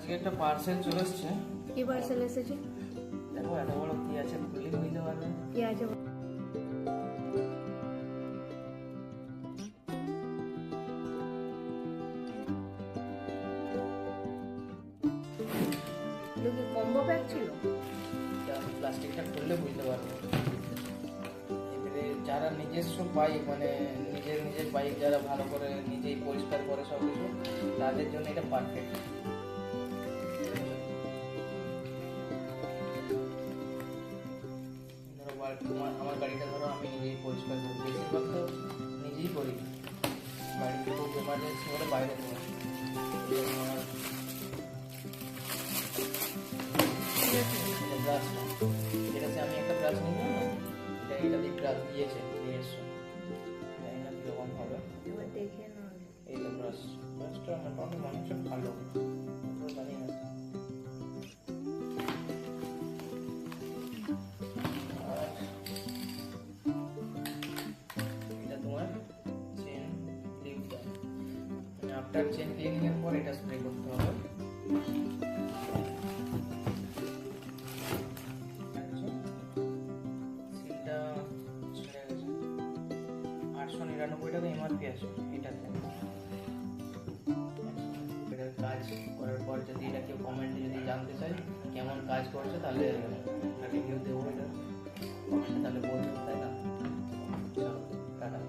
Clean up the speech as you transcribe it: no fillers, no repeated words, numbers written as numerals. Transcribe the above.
আজকে একটা পার্সেল চলে এসেছে। কি পার্সেল এসেছে? দেখো এত বড় কি আছে, খুলে বুঝতে পারবে। কি আছে? এটা কি কম্বো প্যাক ছিল? প্লাস্টিকটা খুললে বুঝতে পারবে। এবারে যারা নিজস্ব বাইক মানে নিজের বাইক যারা ভালো করে নিজেই পরিষ্কার করে সব কিছু, তাদের জন্য এটা পারফেক্ট। ধরো আমার গাড়িটা ধরো আমি নিজেই পরিষ্কার করি, বেশিরভাগ তো নিজেই করি। বাড়িতে খুব এমার্জেন্সি হলে বাইরে দেবো। ব্রাশটা যেটাতে আমি একটা ব্রাশ নিলাম না, এটা দিয়ে ব্রাশ দিয়েছে নিজস্ব, জানি না কীরকম হবে। এবার দেখে না। এই যে ব্রাশটা মোটামুটি মানুষের ভালো, জানি না। আর এটা তোমার চেন ক্লিনটা, আফটার চেন ক্লিনিং এর পর এটা স্প্রে করতে হবে। সিলটা ছেড়ে গেছে, 899 টাকা এমআরপি আছে এটাতে। এটার কাজ করার পর যদি এটা কেউ কমেন্টে যদি জানতে চায় কেমন কাজ করছে, তাহলে রিভিউ দেবো এটা কমেন্টে, তাহলে বলতে, তাই না? চলো টাটা।